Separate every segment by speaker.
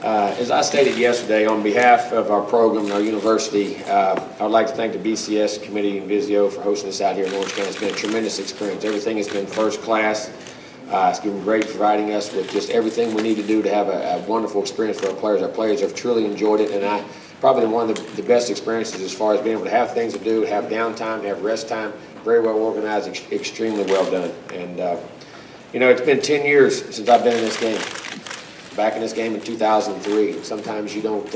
Speaker 1: As I stated yesterday, on behalf of our program and our university, I'd like to thank the BCS Committee and Vizio for hosting us out here in Orange County. It's been a tremendous experience. Everything has been first class. It's been great providing us with just everything we need to do to have a wonderful experience for our players. Our players have truly enjoyed it, and probably one of the best experiences as far as being able to have things to do, have downtime, have rest time, very well organized, extremely well done. And, it's been 10 years since I've been in this game. Back in this game in 2003. Sometimes you don't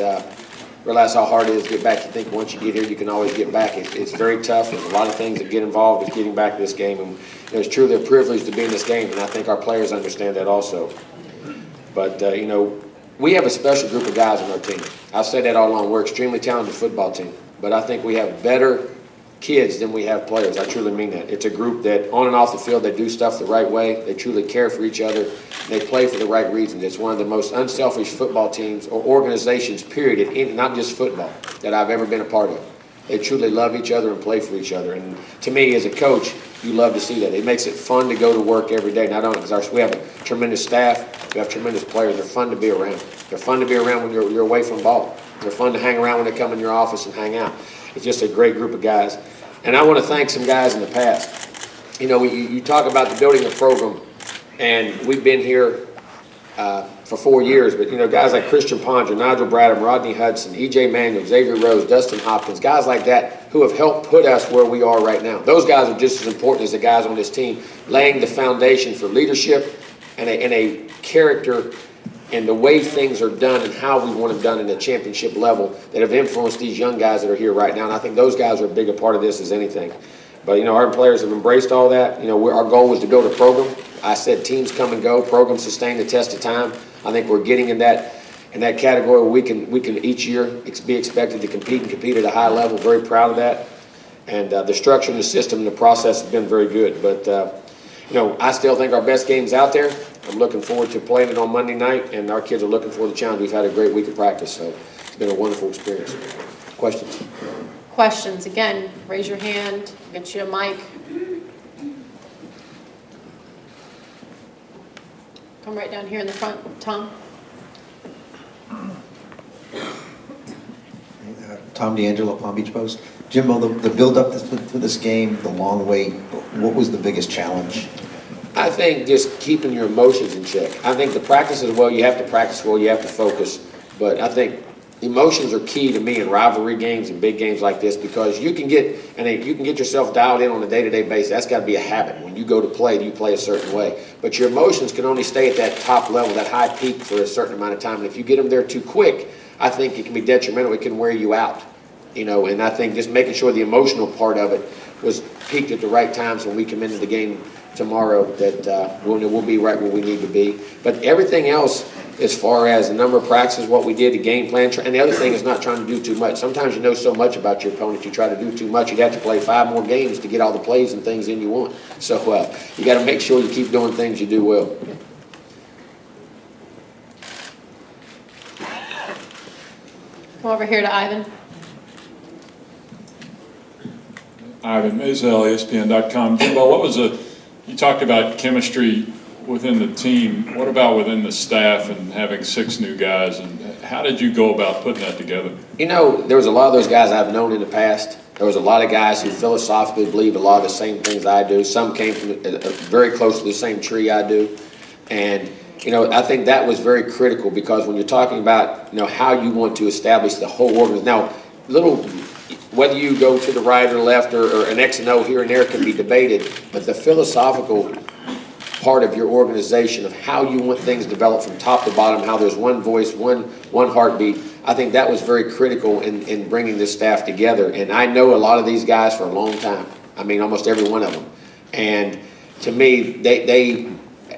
Speaker 1: realize how hard it is to get back. You think once you get here, you can always get back. It's very tough. There's a lot of things that get involved with getting back to this game. And it's truly a privilege to be in this game, and I think our players understand that also. But, we have a special group of guys on our team. I've said that all along. We're an extremely talented football team, but I think we have better kids than we have players. I truly mean that. It's a group that on and off the field, they do stuff the right way. They truly care for each other. They play for the right reasons. It's one of the most unselfish football teams or organizations, period, not just football, that I've ever been a part of. They truly love each other and play for each other. And to me, as a coach, you love to see that. It makes it fun to go to work every day. Not only because we have a tremendous staff, we have tremendous players. They're fun to be around. They're fun to be around when you're away from ball. They're fun to hang around when they come in your office and hang out. It's just a great group of guys. And I want to thank some guys in the past. You talk about the building of program, and we've been here for 4 years, but, guys like Christian Pondra, Nigel Bradham, Rodney Hudson, E.J. Manuel, Xavier Rose, Dustin Hopkins, guys like that who have helped put us where we are right now. Those guys are just as important as the guys on this team, laying the foundation for leadership and a character and the way things are done and how we want them done in the championship level that have influenced these young guys that are here right now. And I think those guys are a bigger part of this as anything. But, our players have embraced all that. Our goal was to build a program. I said teams come and go, programs sustain the test of time. I think we're getting in that category where we can each year be expected to compete at a high level. Very proud of that. And the structure and the system and the process has been very good. But, I still think our best game's out there. I'm looking forward to playing it on Monday night, and our kids are looking for the challenge. We've had a great week of practice, so it's been a wonderful experience. Questions?
Speaker 2: Questions. Again, raise your hand. Get you a mic. Come right down here in the front, Tom.
Speaker 3: Tom D'Angelo, Palm Beach Post. Jimbo, the build-up to this game, the long wait, what was the biggest challenge?
Speaker 1: I think just keeping your emotions in check. I think the practice as well, you have to practice well, you have to focus. But I think emotions are key to me in rivalry games and big games like this, because you can get yourself dialed in on a day-to-day basis. That's got to be a habit. When you go to play, you play a certain way. But your emotions can only stay at that top level, that high peak, for a certain amount of time. And if you get them there too quick, I think it can be detrimental. It can wear you out. And I think just making sure the emotional part of it was peaked at the right times when we come into the game tomorrow, that we'll be right where we need to be. But everything else, as far as the number of practices, what we did, the game plan, and the other thing is not trying to do too much. Sometimes you know so much about your opponent, you try to do too much. You'd have to play 5 more games to get all the plays and things in you want. So you got to make sure you keep doing things you do well.
Speaker 2: Come over here to Ivan.
Speaker 4: Ivan Mazel, ESPN.com. Jimbo, you talked about chemistry within the team. What about within the staff and having 6 new guys? And how did you go about putting that together?
Speaker 1: There was a lot of those guys I've known in the past. There was a lot of guys who philosophically believed a lot of the same things I do. Some came from very close to the same tree I do. And, I think that was very critical, because when you're talking about, how you want to establish the whole organization. Now, whether you go to the right or left or an X and O here and there can be debated, but the philosophical part of your organization, of how you want things developed from top to bottom, how there's one voice, one heartbeat, I think that was very critical in bringing this staff together. And I know a lot of these guys for a long time. I mean, almost every one of them. And to me, they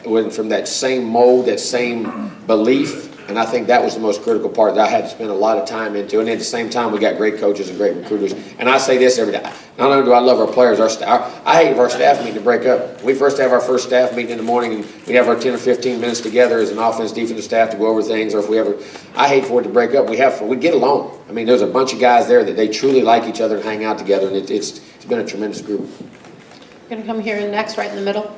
Speaker 1: went from that same mold, that same belief. And I think that was the most critical part that I had to spend a lot of time into. And at the same time, we got great coaches and great recruiters. And I say this every day. Not only do I love our players, I hate our staff meeting to break up. We first have our first staff meeting in the morning, and we have our 10 or 15 minutes together as an offense, defensive staff to go over things. Or I hate for it to break up. We get along. I mean, there's a bunch of guys there that they truly like each other and hang out together. And it's been a tremendous group.
Speaker 2: We're going to come here next, right in the middle.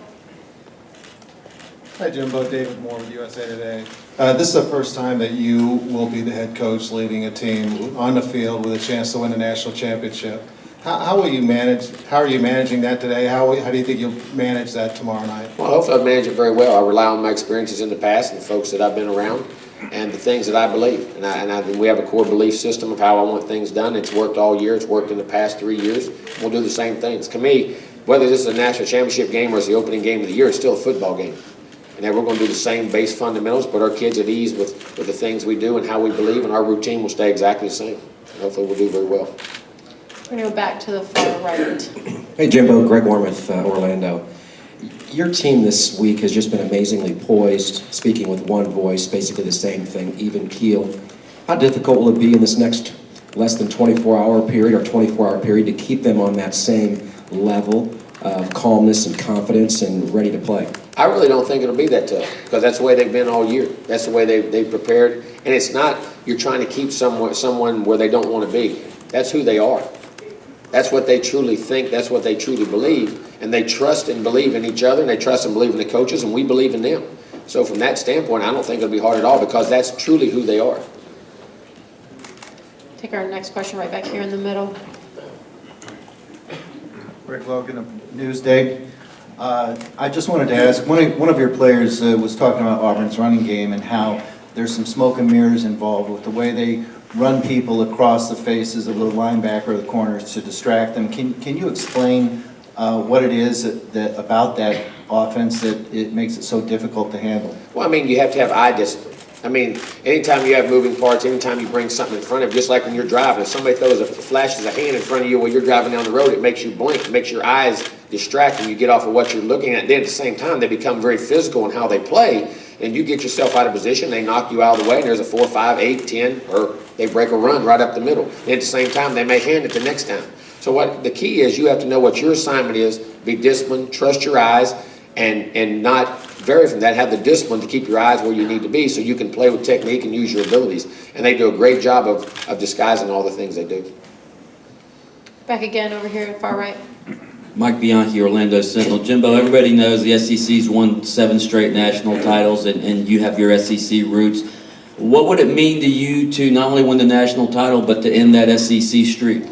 Speaker 5: Hi, Jimbo. David Moore with USA Today. This is the first time that you will be the head coach leading a team on the field with a chance to win a national championship. How will you manage? How are you managing that today? How do you think you'll manage that tomorrow night?
Speaker 1: Well, hopefully I manage it very well. I rely on my experiences in the past and the folks that I've been around and the things that I believe. And we have a core belief system of how I want things done. It's worked all year. It's worked in the past 3 years. We'll do the same things. To me, whether this is a national championship game or it's the opening game of the year, it's still a football game. And then we're going to do the same base fundamentals, put our kids at ease with the things we do and how we believe, and our routine will stay exactly the same. And hopefully we'll do very well.
Speaker 2: We're going to go back to the far right.
Speaker 6: Hey, Jimbo, Greg Wormuth, Orlando. Your team this week has just been amazingly poised, speaking with one voice, basically the same thing, even keel. How difficult will it be in this next less than 24-hour period or 24-hour period to keep them on that same level of calmness and confidence and ready to play?
Speaker 1: I really don't think it'll be that tough because that's the way they've been all year. That's the way they've prepared. And it's not you're trying to keep someone where they don't want to be. That's who they are. That's what they truly think. That's what they truly believe. And they trust and believe in each other, and they trust and believe in the coaches, and we believe in them. So from that standpoint, I don't think it'll be hard at all because that's truly who they are.
Speaker 2: Take our next question right back here in the middle.
Speaker 5: Rick Logan of Newsday. I just wanted to ask, one of your players was talking about Auburn's running game and how there's some smoke and mirrors involved with the way they run people across the faces of the linebacker or the corners to distract them. Can you explain what it is that about that offense that it makes it so difficult to handle?
Speaker 1: Well, I mean, you have to have eye discipline. I mean, anytime you have moving parts, anytime you bring something in front of you, just like when you're driving, if somebody flashes a hand in front of you while you're driving down the road, it makes you blink, it makes your eyes distract and you get off of what you're looking at. Then at the same time, they become very physical in how they play, and you get yourself out of position, they knock you out of the way, and there's a 4, 5, 8, 10, or they break a run right up the middle. And at the same time, they may hand it the next time. So what the key is, you have to know what your assignment is, be disciplined, trust your eyes, and not vary from that. Have the discipline to keep your eyes where you need to be so you can play with technique and use your abilities. And they do a great job of disguising all the things they do.
Speaker 2: Back again over here far right.
Speaker 7: Mike Bianchi, Orlando Sentinel. Jimbo, everybody knows the SEC's won 7 straight national titles, and you have your SEC roots. What would it mean to you to not only win the national title, but to end that SEC streak?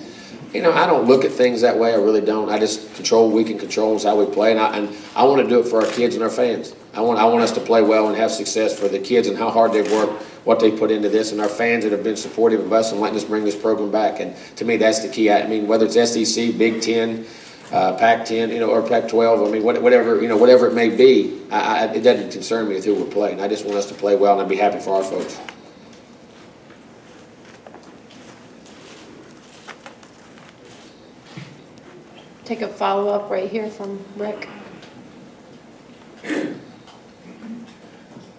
Speaker 1: You know, I don't look at things that way. I really don't. I just control what we can control is how we play. And I want to do it for our kids and our fans. I want us to play well and have success for the kids and how hard they've worked, what they put into this, and our fans that have been supportive of us and letting us bring this program back. And to me, that's the key. I mean, whether it's SEC, Big Ten, Pac-10, or Pac-12, I mean, whatever it may be, it doesn't concern me with who we're playing. I just want us to play well, and I'd be happy for our folks.
Speaker 2: Take a follow-up right here from Rick.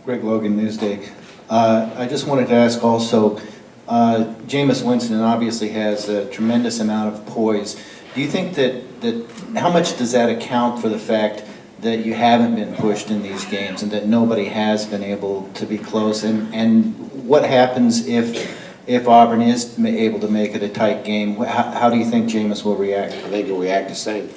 Speaker 5: Greg Logan, Newsday. I just wanted to ask also, Jameis Winston obviously has a tremendous amount of poise. Do you think that how much does that account for the fact that you haven't been pushed in these games and that nobody has been able to be close? And what happens if Auburn is able to make it a tight game? How do you think Jameis will react?
Speaker 1: I think he'll react the same.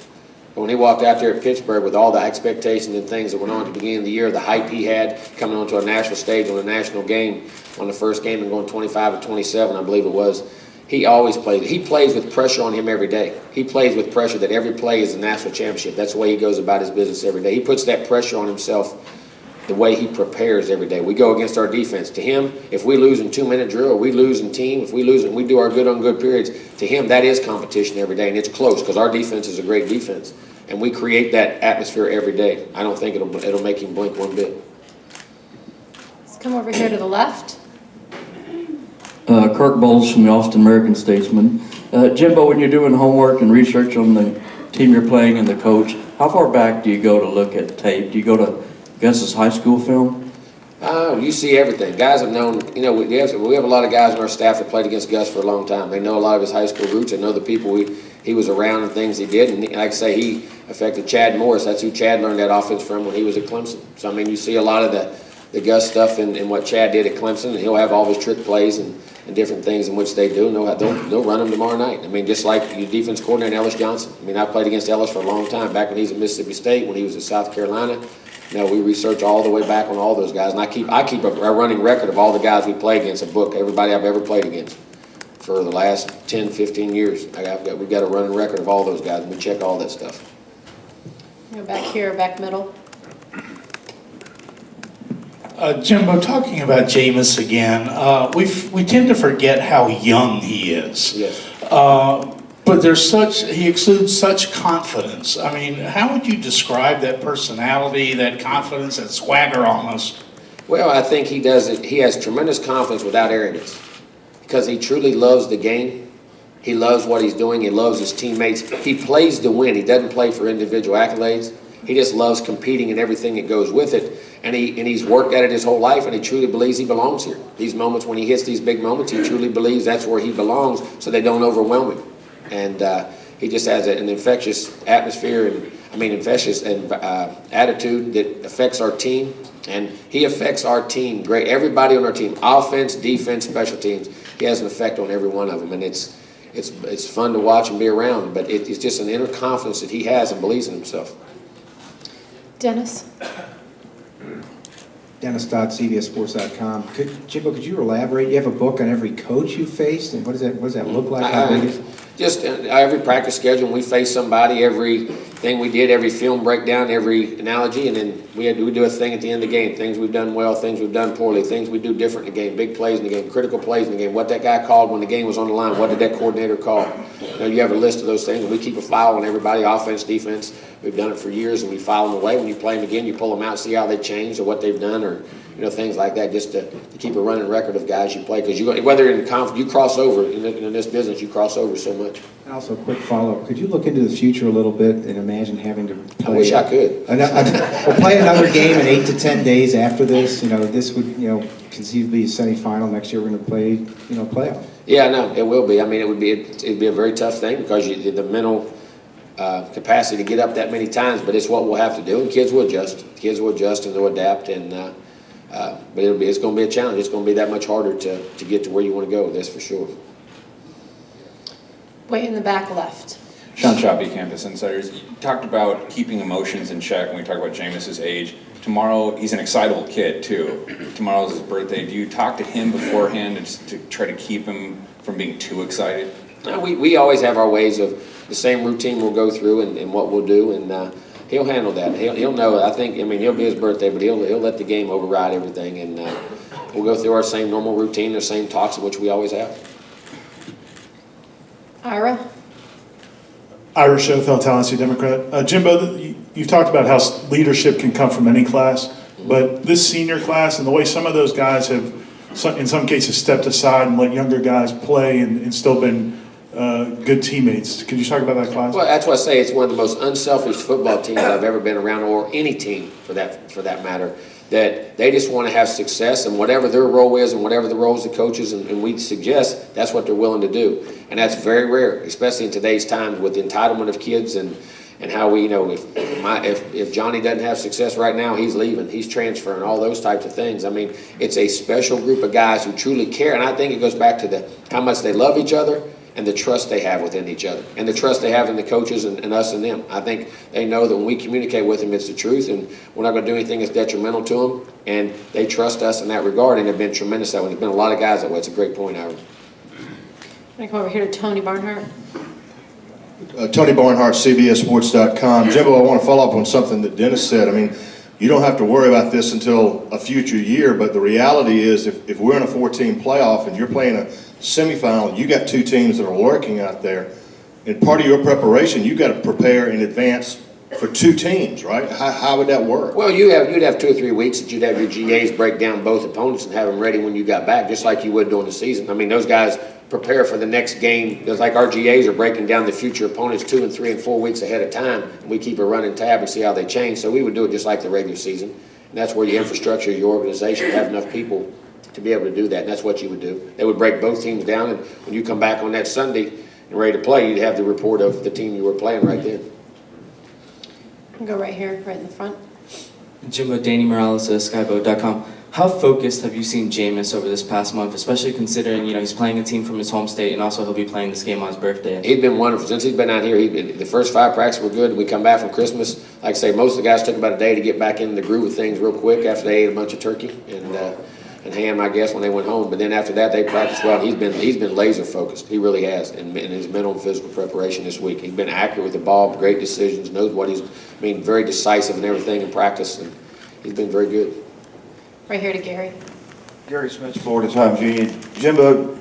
Speaker 1: When he walked out there at Pittsburgh with all the expectations and things that went on at the beginning of the year, the hype he had coming onto a national stage on a national game, on the first game and going 25-27, I believe it was, he always plays. He plays with pressure on him every day. He plays with pressure that every play is a national championship. That's the way he goes about his business every day. He puts that pressure on himself the way he prepares every day. We go against our defense. To him, if we lose in 2-minute drill, or we lose in team, if we lose and we do our good on good periods, to him, that is competition every day, and it's close because our defense is a great defense, and we create that atmosphere every day. I don't think it'll make him blink one bit.
Speaker 2: Let's come over here to the left.
Speaker 8: Kirk Bowles from the Austin American Statesman. Jimbo, when you're doing homework and research on the team you're playing and the coach, how far back do you go to look at tape? Do you go to Gus's high school film?
Speaker 1: You see everything. Guys have known, we have a lot of guys on our staff that played against Gus for a long time. They know a lot of his high school roots. They know the people he was around and things he did. And like I say, he affected Chad Morris. That's who Chad learned that offense from when he was at Clemson. So, I mean, you see a lot of the Gus stuff and what Chad did at Clemson, and he'll have all his trick plays and different things in which they do. And they'll run them tomorrow night. I mean, just like your defense coordinator, Ellis Johnson. I mean, I played against Ellis for a long time, back when he was at Mississippi State, when he was at South Carolina. No, we research all the way back on all those guys, and I keep a running record of all the guys we play against, a book, everybody I've ever played against for the last 10, 15 years. We've got a running record of all those guys, and we check all that stuff.
Speaker 2: Go back here, back middle.
Speaker 9: Jimbo, talking about Jameis again, we tend to forget how young he is.
Speaker 1: Yes.
Speaker 9: But he exudes such confidence. I mean, how would you describe that personality, that confidence, that swagger almost?
Speaker 1: Well, I think he does it. He has tremendous confidence without arrogance because he truly loves the game. He loves what he's doing. He loves his teammates. He plays to win. He doesn't play for individual accolades. He just loves competing and everything that goes with it. And he's worked at it his whole life, and he truly believes he belongs here. These moments, when he hits these big moments, he truly believes that's where he belongs, so they don't overwhelm him. And he just has an infectious atmosphere infectious attitude that affects our team. And he affects our team great. Everybody on our team, offense, defense, special teams, he has an effect on every one of them. And it's fun to watch and be around, but it's just an inner confidence that he has and believes in himself.
Speaker 2: Dennis?
Speaker 10: Dennis.cbssports.com. Jimbo, could you elaborate? You have a book on every coach you faced, and what does that look like? How big is it?
Speaker 1: Just every practice schedule, when we face somebody, everything we did, every film breakdown, every analogy, and then we do a thing at the end of the game. Things we've done well, things we've done poorly, things we do different in the game, big plays in the game, critical plays in the game, what that guy called when the game was on the line, what did that coordinator call? You have a list of those things, and we keep a file on everybody, offense, defense. We've done it for years, and we file them away. When you play them again, you pull them out, see how they changed or what they've done, or things like that, just to keep a running record of guys you play. Because whether in conference, you cross over in this business, you cross over so much.
Speaker 10: And also, a quick follow-up. Could you look into the future a little bit and imagine having to play?
Speaker 1: I wish I could.
Speaker 10: We'll play another game in 8 to 10 days after this. This would, conceivably be a semifinal. Next year we're going to play, playoff.
Speaker 1: Yeah, no, it will be. I mean, it'd be a very tough thing because the mental capacity to get up that many times, but it's what we'll have to do, and kids will adjust. Kids will adjust and they'll adapt, but it's going to be a challenge. It's going to be that much harder to get to where you want to go. That's for sure.
Speaker 2: Way in the back left.
Speaker 11: Sean Shoppy, Campus Insiders. You talked about keeping emotions in check when we talk about Jameis's age. Tomorrow, he's an excitable kid too. Tomorrow's his birthday. Do you talk to him beforehand to try to keep him from being too excited?
Speaker 1: We always have our ways of the same routine we'll go through and what we'll do, and he'll handle that. He'll know. He'll be his birthday, but he'll let the game override everything, and we'll go through our same normal routine, the same talks, which we always have.
Speaker 2: Ira?
Speaker 12: Ira Schofield, Tallahassee Democrat. Jimbo, you've talked about how leadership can come from any class, but this senior class and the way some of those guys have, in some cases, stepped aside and let younger guys play and still been good teammates. Could you talk about that class?
Speaker 1: Well, that's why I say it's one of the most unselfish football teams I've ever been around, or any team for that matter, that they just want to have success, and whatever their role is and whatever the roles of coaches and we suggest, that's what they're willing to do. And that's very rare, especially in today's times with the entitlement of kids and how we, if Johnny doesn't have success right now, he's leaving, he's transferring, all those types of things. I mean, it's a special group of guys who truly care, and I think it goes back to how much they love each other and the trust they have within each other, and the trust they have in the coaches and us and them. I think they know that when we communicate with them, it's the truth, and we're not going to do anything that's detrimental to them, and they trust us in that regard, and have been tremendous that way. There's been a lot of guys that way. It's a great point, Ira.
Speaker 2: I'm going to come over here to Tony Barnhart.
Speaker 13: Tony Barnhart, CBSSports.com. Jimbo, I want to follow up on something that Dennis said. I mean, you don't have to worry about this until a future year, but the reality is if we're in a 4-team playoff and you're playing a semifinal, you got 2 teams that are lurking out there, and part of your preparation, you got to prepare in advance for 2 teams, right? How would that work?
Speaker 1: Well, you'd have 2 or 3 weeks that you'd have your GAs break down both opponents and have them ready when you got back, just like you would during the season. I mean, those guys prepare for the next game. Just like our GAs are breaking down the future opponents 2 and 3 and 4 weeks ahead of time, and we keep a running tab and see how they change. So we would do it just like the regular season, and that's where the infrastructure of your organization have enough people to be able to do that, and that's what you would do. They would break both teams down, and when you come back on that Sunday and ready to play, you'd have the report of the team you were playing right then.
Speaker 2: I'll go right here, right in the front.
Speaker 14: Jimbo, Danny Morales at skyboat.com. How focused have you seen Jameis over this past month, especially considering, he's playing a team from his home state, and also he'll be playing this game on his birthday?
Speaker 1: He's been wonderful. Since he's been out here, the first 5 practices were good. We come back from Christmas. like I say, most of the guys took about a day to get back into the groove of things real quick after they ate a bunch of turkey and ham, I guess, when they went home. But then after that, they practiced well. He's been laser focused. He really has in his mental and physical preparation this week. He's been accurate with the ball, great decisions, knows what very decisive and everything in practice, and he's been very good.
Speaker 2: Right here to Gary.
Speaker 15: Gary Smith, Florida Times Union. Jimbo,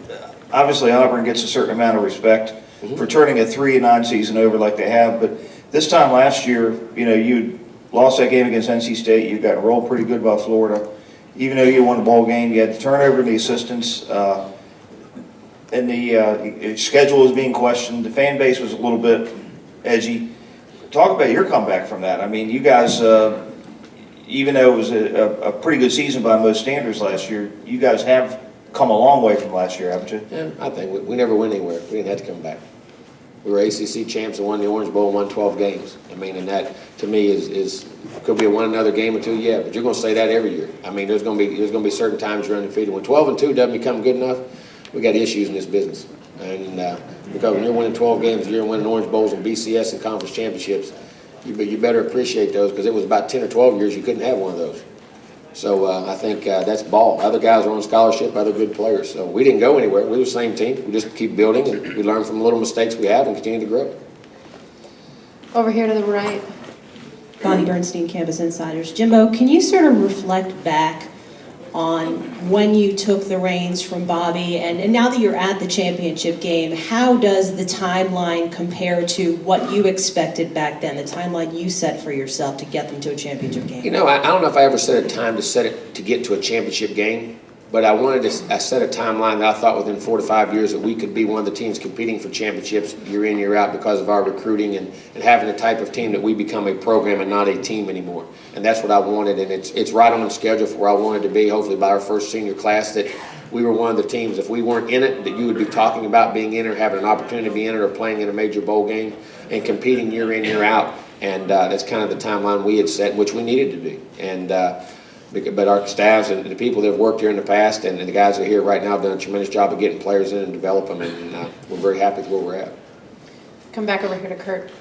Speaker 15: obviously Auburn gets a certain amount of respect for turning a 3-9 season over like they have, but this time last year, you lost that game against NC State. You got rolled pretty good by Florida. Even though you won the bowl game, you had the turnover in the assistants, and the schedule was being questioned. The fan base was a little bit edgy. Talk about your comeback from that. I mean, you guys, even though it was a pretty good season by most standards last year, you guys have come a long way from last year, haven't you?
Speaker 1: Yeah, I think we never went anywhere. We didn't have to come back. We were ACC champs and won the Orange Bowl and won 12 games. I mean, and that to me is could be a one another game or two, yeah, but you're going to say that every year. I mean, there's going to be certain times you're undefeated. When 12-2 doesn't become good enough, we got issues in this business. And because when you're winning 12 games a year and winning Orange Bowls and BCS and conference championships, you better appreciate those, because it was about 10 or 12 years you couldn't have one of those. So I think that's ball. Other guys are on scholarship, other good players. So we didn't go anywhere. We were the same team. We just keep building, and we learn from the little mistakes we have and continue to grow.
Speaker 2: Over here to the right.
Speaker 16: Bonnie Bernstein, Campus Insiders. Jimbo, can you sort of reflect back on when you took the reins from Bobby, and now that you're at the championship game, how does the timeline compare to what you expected back then, the timeline you set for yourself to get them to a championship game?
Speaker 1: You know, I don't know if I ever set a time to get to a championship game, but I set a timeline that I thought within 4 to 5 years that we could be one of the teams competing for championships year in, year out, because of our recruiting and having the type of team that we become a program and not a team anymore. And that's what I wanted, and it's right on schedule for where I wanted to be, hopefully by our first senior class, that we were one of the teams, if we weren't in it, that you would be talking about being in it or having an opportunity to be in it or playing in a major bowl game and competing year in, year out. And that's kind of the timeline we had set, which we needed to be. And but our staffs and the people that have worked here in the past and the guys that are here right now have done a tremendous job of getting players in and develop them, and we're very happy with where we're at.
Speaker 2: Come back over here to Kurt.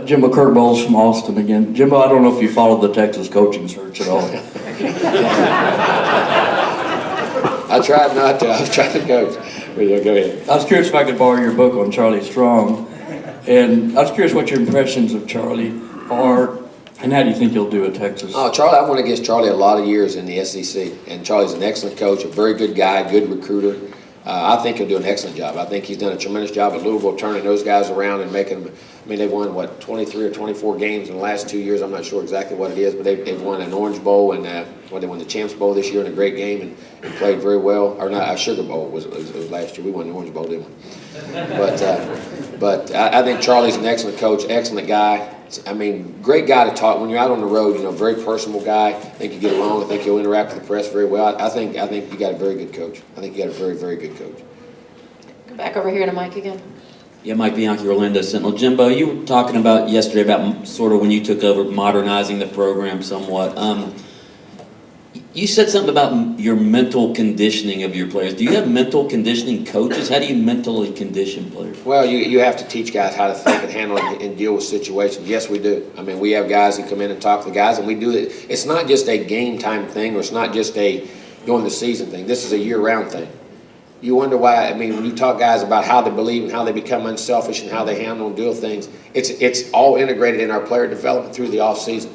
Speaker 8: Jimbo, Kurt Bowles from Austin again. Jimbo, I don't know if you followed the Texas coaching search at all.
Speaker 1: I tried not to. I was trying to coach. But yeah, go ahead.
Speaker 8: I was curious if I could borrow your book on Charlie Strong, and I was curious what your impressions of Charlie are. And how do you think you'll do at Texas?
Speaker 1: Oh, Charlie, I've went against Charlie a lot of years in the SEC, and Charlie's an excellent coach, a very good guy, good recruiter. I think he'll do an excellent job. I think he's done a tremendous job at Louisville, turning those guys around and making them. I mean, they've won, 23 or 24 games in the last 2 years. I'm not sure exactly what it is, but they've won an Orange Bowl, and they won the Champs Bowl this year in a great game and played very well. Or not, a Sugar Bowl was last year. We won the Orange Bowl, didn't we? But I think Charlie's an excellent coach, excellent guy. I mean, great guy to talk when you're out on the road. Very personable guy. I think you get along. I think you'll interact with the press very well. I think you got a very good coach. I think you got a very, very good coach.
Speaker 2: Come back over here to Mike again.
Speaker 7: Yeah, Mike Bianchi, Orlando Sentinel. Jimbo, you were talking about yesterday about sort of when you took over modernizing the program somewhat. You said something about your mental conditioning of your players. Do you have mental conditioning coaches? How do you mentally condition players?
Speaker 1: Well, you have to teach guys how to think and handle and deal with situations. Yes, we do. I mean, we have guys who come in and talk to the guys, and we do it. It's not just a game time thing, or it's not just a during the season thing. This is a year-round thing. You wonder why, I mean, when you talk guys about how they believe and how they become unselfish and how they handle and deal with things, it's all integrated in our player development through the off-season.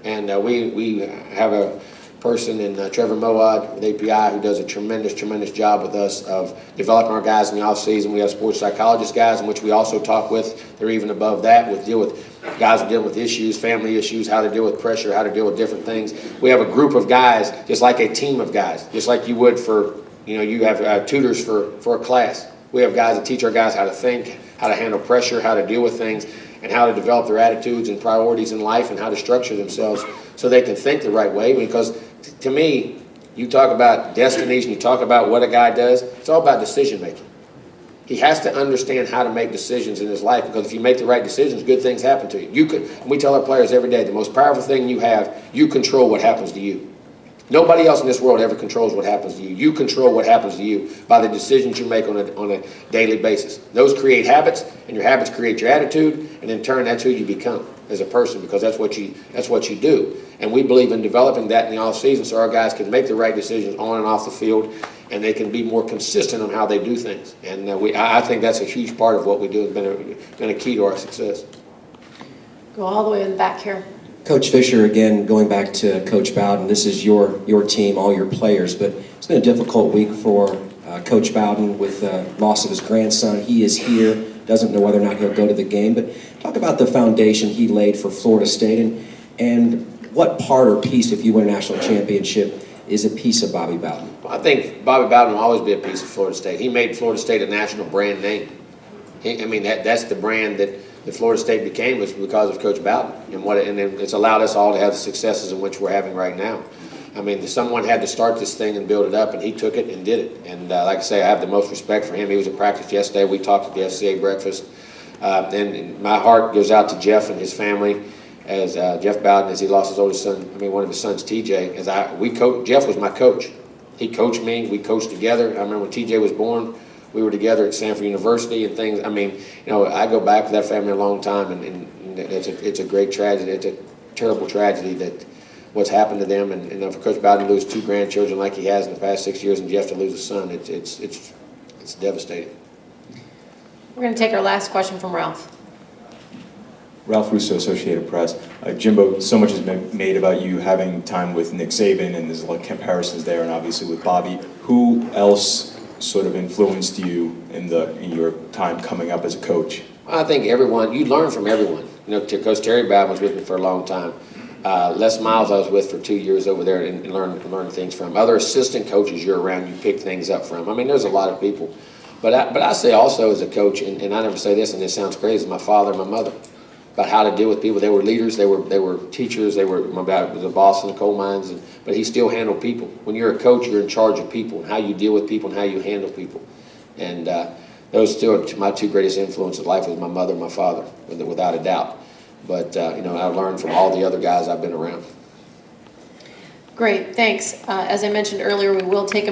Speaker 1: And we have a person in Trevor Moad with API who does a tremendous job with us of developing our guys in the off-season. We have sports psychologist guys in which we also talk with. They're even above that deal with guys who deal with issues, family issues, how to deal with pressure, how to deal with different things. We have a group of guys, just like a team of guys, just like you would for, you have tutors for a class. We have guys that teach our guys how to think, how to handle pressure, how to deal with things, and how to develop their attitudes and priorities in life and how to structure themselves so they can think the right way. Because to me, you talk about destinies and you talk about what a guy does, it's all about decision making. He has to understand how to make decisions in his life, because if you make the right decisions, good things happen to you. We tell our players every day, the most powerful thing you have, you control what happens to you. Nobody else in this world ever controls what happens to you. You control what happens to you by the decisions you make on a daily basis. Those create habits, and your habits create your attitude, and in turn, that's who you become. as a person, because that's what you do. And we believe in developing that in the off season so our guys can make the right decisions on and off the field, and they can be more consistent on how they do things. And I think that's a huge part of what we do. It's been a key to our success.
Speaker 2: Go all the way in the back here.
Speaker 6: Coach Fisher, again, going back to Coach Bowden, this is your team, all your players, but it's been a difficult week for Coach Bowden with the loss of his grandson. He is here, doesn't know whether or not he'll go to the game, but talk about the foundation he laid for Florida State, and what part or piece, if you win a national championship, is a piece of Bobby Bowden?
Speaker 1: I think Bobby Bowden will always be a piece of Florida State. He made Florida State a national brand name. That's the brand that Florida State became, was because of Coach Bowden, and it's allowed us all to have the successes in which we're having right now. Someone had to start this thing and build it up, and he took it and did it. And like I say, I have the most respect for him. He was at practice yesterday. We talked at the FCA breakfast. And my heart goes out to Jeff and his family, as Jeff Bowden, as he lost his oldest son, one of his sons, TJ. Jeff was my coach. He coached me. We coached together. I remember when TJ was born, we were together at Stanford University and things. I go back with that family a long time, and it's a great tragedy. It's a terrible tragedy that what's happened to them, and for Coach Bowden to lose 2 grandchildren like he has in the past 6 years, and Jeff to lose a son, it's devastating.
Speaker 2: We're going to take our last question from Ralph.
Speaker 17: Ralph Russo, Associated Press. Jimbo, so much has been made about you having time with Nick Saban, and there's a lot of comparisons there, and obviously with Bobby. Who else sort of influenced you in your time coming up as a coach?
Speaker 1: I think everyone, you learn from everyone. Coach Terry Bowden was with me for a long time. Les Miles I was with for 2 years over there, and learn things from. Other assistant coaches you're around, you pick things up from. There's a lot of people. But I say also as a coach, and I never say this, and it sounds crazy, my father and my mother, about how to deal with people. They were leaders, they were teachers, my dad was a boss in the coal mines, but he still handled people. When you're a coach, you're in charge of people, and how you deal with people and how you handle people. And those two are my 2 greatest influences in life, was my mother and my father, without a doubt. But I learned from all the other guys I've been around.
Speaker 2: Great, thanks. As I mentioned earlier, we will take a